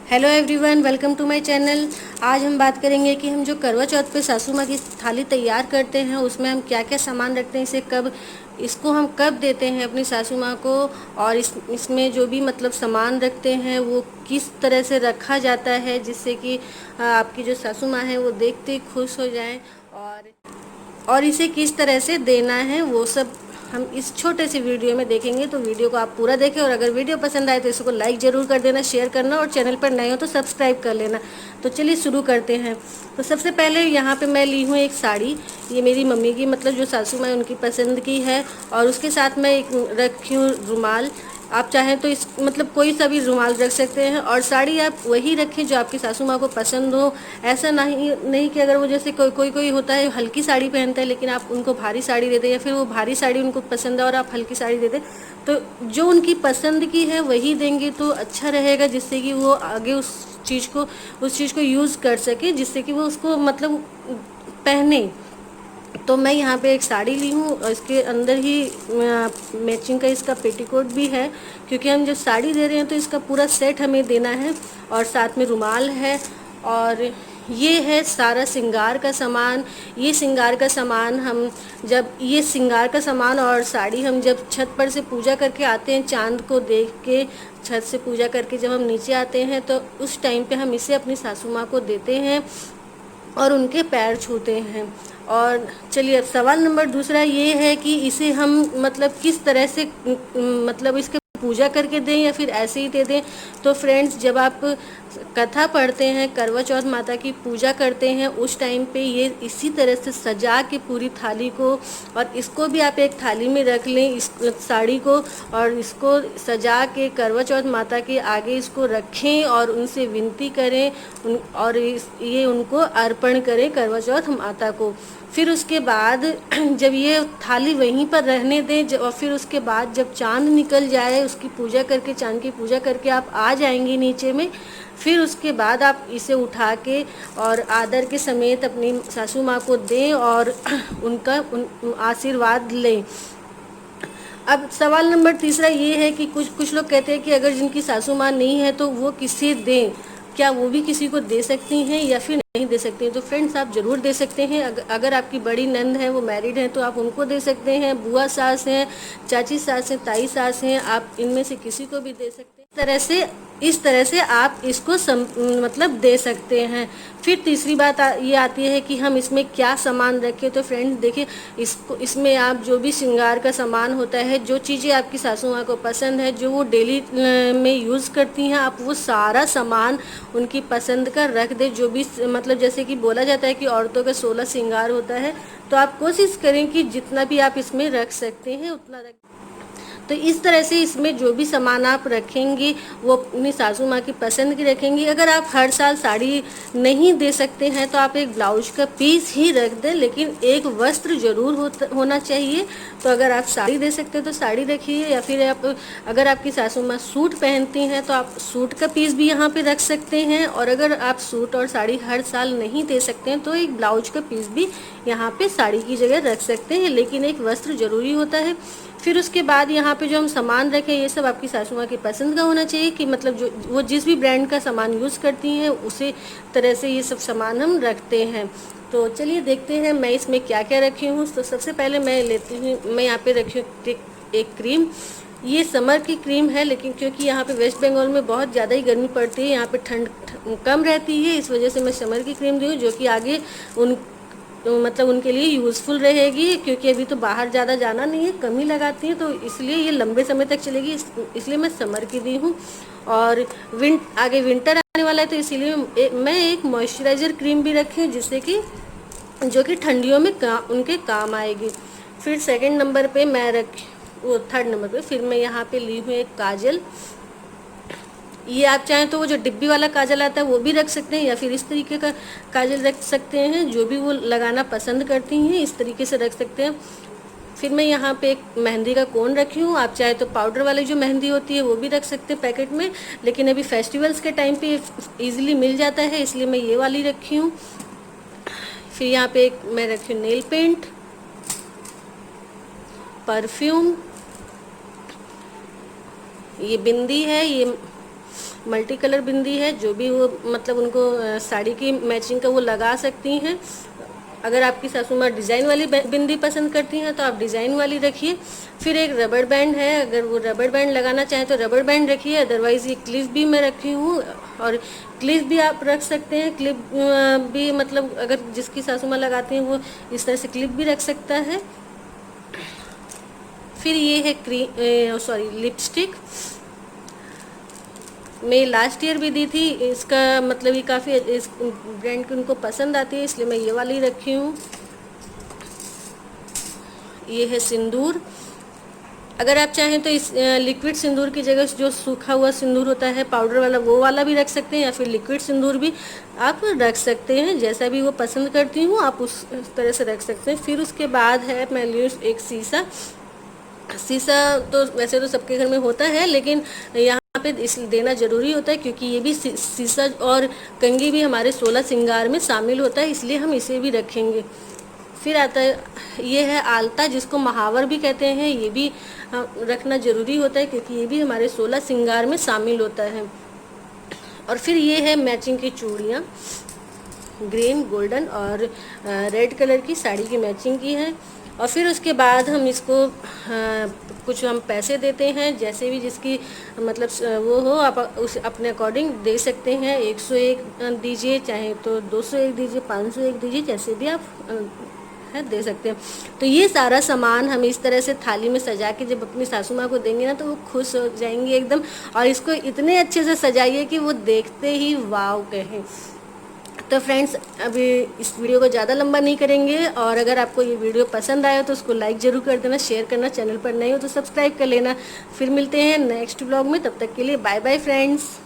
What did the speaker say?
Hello everyone, welcome to my channel. आज हम बात करेंगे कि हम जो करवा चौथ पे सासू माँ की थाली तैयार करते हैं उसमें हम क्या क्या सामान रखते हैं, इसको हम कब देते हैं अपनी सासू माँ को, और इसमें जो भी मतलब सामान रखते हैं वो किस तरह से रखा जाता है जिससे कि आपकी जो सासू माँ है वो देखते ही खुश हो जाएं, और इसे किस तरह से देना है वो सब हम इस छोटे से वीडियो में देखेंगे। तो वीडियो को आप पूरा देखें, और अगर वीडियो पसंद आए तो इसको लाइक ज़रूर कर देना, शेयर करना, और चैनल पर नए हो तो सब्सक्राइब कर लेना। तो चलिए शुरू करते हैं। तो सबसे पहले यहाँ पे मैं ली हूँ एक साड़ी। ये मेरी मम्मी की मतलब जो सासू माँ उनकी पसंद की है, और उसके साथ मैं एक रखी हूँ रुमाल। आप चाहें तो इस मतलब कोई सा भी रुमाल रख सकते हैं, और साड़ी आप वही रखें जो आपकी सासू माँ को पसंद हो। ऐसा नहीं कि अगर वो जैसे कोई होता है हल्की साड़ी पहनता है लेकिन आप उनको भारी साड़ी दे दें, या फिर वो भारी साड़ी उनको पसंद है और आप हल्की साड़ी दे दें, तो जो उनकी पसंद की है वही देंगे तो अच्छा रहेगा, जिससे कि वो आगे उस चीज़ को यूज़ कर सके, जिससे कि वो उसको मतलब पहने। तो मैं यहाँ पे एक साड़ी ली हूँ, और इसके अंदर ही मैचिंग का इसका पेटीकोट भी है, क्योंकि हम जब साड़ी दे रहे हैं तो इसका पूरा सेट हमें देना है। और साथ में रुमाल है, और ये है सारा श्रृंगार का सामान। ये श्रृंगार का सामान हम जब ये श्रृंगार का सामान और साड़ी हम जब छत पर से पूजा करके आते हैं, चांद को देख के छत से पूजा करके जब हम नीचे आते हैं तो उस टाइम पे हम इसे अपनी सासू माँ को देते हैं और उनके पैर छूते हैं। और चलिए अब सवाल नंबर दूसरा ये है कि इसे हम मतलब किस तरह से मतलब इसके पूजा करके दें या फिर ऐसे ही दे दें। तो फ्रेंड्स, जब आप कथा पढ़ते हैं, करवा चौथ माता की पूजा करते हैं, उस टाइम पे ये इसी तरह से सजा के पूरी थाली को, और इसको भी आप एक थाली में रख लें, इस साड़ी को, और इसको सजा के करवा चौथ माता के आगे इसको रखें और उनसे विनती करें और ये उनको अर्पण करें करवा चौथ माता को। फिर उसके बाद जब ये थाली वहीं पर रहने दें, और फिर उसके बाद जब चांद निकल जाए, उसकी पूजा करके, चांद की पूजा करके आप आ जाएंगे नीचे में, फिर उसके बाद आप इसे उठा के और आदर के समेत अपनी सासू माँ को दें और उनका आशीर्वाद लें। अब सवाल नंबर तीसरा ये है कि कुछ लोग कहते हैं कि अगर जिनकी सासू माँ नहीं है तो वो किसे दें, क्या वो भी किसी को दे सकती हैं या फिर नहीं दे सकती हैं। तो फ्रेंड्स, आप ज़रूर दे सकते हैं। अगर आपकी बड़ी नंद है, वो मैरिड है, तो आप उनको दे सकते हैं। बुआ सास हैं, चाची सास हैं, ताई सास हैं, आप इनमें से किसी को भी दे सकते हैं। इस तरह से आप इसको मतलब दे सकते हैं। फिर तीसरी बात ये आती है कि हम इसमें क्या सामान रखें। तो फ्रेंड्स देखिए, इसमें आप जो भी श्रृंगार का सामान होता है, जो चीज़ें आपकी सासू माँ को पसंद है, जो वो डेली में यूज़ करती हैं, आप वो सारा सामान उनकी पसंद का रख दें। जो भी मतलब जैसे कि बोला जाता है कि औरतों का 16 श्रृंगार होता है, तो आप कोशिश करें कि जितना भी आप इसमें रख सकते हैं उतना रख। तो इस तरह से इसमें जो भी सामान आप रखेंगे वो अपनी सासू माँ की पसंद की रखेंगे। अगर आप हर साल साड़ी नहीं दे सकते हैं तो आप एक ब्लाउज का पीस ही रख दें, लेकिन एक वस्त्र जरूर होना चाहिए। तो अगर आप साड़ी दे सकते हैं तो साड़ी रखिए, या फिर अगर आपकी सासू माँ सूट पहनती हैं तो आप सूट का पीस भी यहाँ पे रख सकते हैं। और अगर आप सूट और साड़ी हर साल नहीं दे सकते हैं तो एक ब्लाउज का पीस भी यहाँ पे साड़ी की जगह रख सकते हैं, लेकिन एक वस्त्र जरूरी होता है। फिर उसके बाद यहाँ पे जो हम सामान रखें, ये सब आपकी सासू माँ की पसंद का होना चाहिए, कि मतलब जो वो जिस भी ब्रांड का सामान यूज़ करती हैं उसी तरह से ये सब सामान हम रखते हैं। तो चलिए देखते हैं मैं इसमें क्या क्या रखी हूँ। तो सबसे पहले मैं यहाँ पे रखी हूँ एक क्रीम। ये समर की क्रीम है, लेकिन क्योंकि यहाँ पे वेस्ट बंगाल में बहुत ज़्यादा ही गर्मी पड़ती है, यहाँ पे ठंड कम रहती है, इस वजह से मैं समर की क्रीम दी हूँ, जो कि आगे मतलब उनके लिए यूज़फुल रहेगी, क्योंकि अभी तो बाहर ज़्यादा जाना नहीं है, कम ही लगाती हैं, तो इसलिए ये लंबे समय तक चलेगी, इसलिए मैं समर की दी हूँ। और आगे विंटर आने वाला है, तो इसीलिए मैं एक मॉइस्चराइज़र क्रीम भी रखी हूँ, जिससे कि जो कि ठंडियों में उनके काम आएगी। फिर सेकंड नंबर पे वो थर्ड नंबर पे फिर मैं यहाँ पे ली हूँ एक काजल। ये आप चाहें तो वो जो डिब्बी वाला काजल आता है वो भी रख सकते हैं, या फिर इस तरीके का काजल रख सकते हैं, जो भी वो लगाना पसंद करती हैं इस तरीके से रख सकते हैं। फिर मैं यहाँ पे एक मेहंदी का कोन रखी हूँ। आप चाहे तो पाउडर वाली जो मेहंदी होती है वो भी रख सकते हैं पैकेट में, लेकिन अभी फेस्टिवल्स के टाइम पे इजीली मिल जाता है, इसलिए मैं ये वाली रखी हूँ। फिर यहाँ पे एक मैं रखी हूँ नेल पेंट, परफ्यूम, ये बिंदी है, मल्टी कलर बिंदी है, जो भी वो मतलब उनको साड़ी की मैचिंग का वो लगा सकती हैं। अगर आपकी सासू माँ डिज़ाइन वाली बिंदी पसंद करती हैं तो आप डिज़ाइन वाली रखिए। फिर एक रबड़ बैंड है, अगर वो रबड़ बैंड लगाना चाहें तो रबड़ बैंड रखिए, अदरवाइज़ ये क्लिप भी मैं रखी हूँ। और क्लिप भी आप रख सकते हैं, क्लिप भी मतलब अगर जिसकी सासू माँ लगाती हैं वो इस तरह से क्लिप भी रख सकता है। फिर ये है लिपस्टिक। मैं लास्ट ईयर भी दी थी, इसका मतलब ये काफ़ी इस ब्रांड की उनको पसंद आती है, इसलिए मैं ये वाली रखी हूँ। ये है सिंदूर। अगर आप चाहें तो इस लिक्विड सिंदूर की जगह जो सूखा हुआ सिंदूर होता है पाउडर वाला, वो वाला भी रख सकते हैं, या फिर लिक्विड सिंदूर भी आप रख सकते हैं, जैसा भी वो पसंद करती हूँ आप उस तरह से रख सकते हैं। फिर उसके बाद है मैं ली एक शीशा तो वैसे तो सबके घर में होता है, लेकिन यहाँ पे इस देना ज़रूरी होता है, क्योंकि ये भी शीशा और कंघी भी हमारे 16 श्रृंगार में शामिल होता है, इसलिए हम इसे भी रखेंगे। फिर आता है ये है आलता, जिसको महावर भी कहते हैं, ये भी रखना ज़रूरी होता है, क्योंकि ये भी हमारे 16 श्रृंगार में शामिल होता है। और फिर ये है मैचिंग की चूड़ियाँ, ग्रीन, गोल्डन और रेड कलर की साड़ी की मैचिंग की है। और फिर उसके बाद हम इसको कुछ हम पैसे देते हैं, जैसे भी जिसकी मतलब वो हो, आप उस अपने अकॉर्डिंग दे सकते हैं। 101 दीजिए, चाहे तो 201 दीजिए, 501 दीजिए, जैसे भी आप दे सकते हैं। तो ये सारा सामान हम इस तरह से थाली में सजा के जब अपनी सासू माँ को देंगे ना, तो वो खुश हो जाएंगी एकदम। और इसको इतने अच्छे से सजाइए कि वो देखते ही वाव कहें। तो फ्रेंड्स, अभी इस वीडियो को ज़्यादा लंबा नहीं करेंगे, और अगर आपको ये वीडियो पसंद आया तो उसको लाइक ज़रूर कर देना, शेयर करना, चैनल पर नए हो तो सब्सक्राइब कर लेना। फिर मिलते हैं नेक्स्ट ब्लॉग में, तब तक के लिए बाय बाय फ्रेंड्स।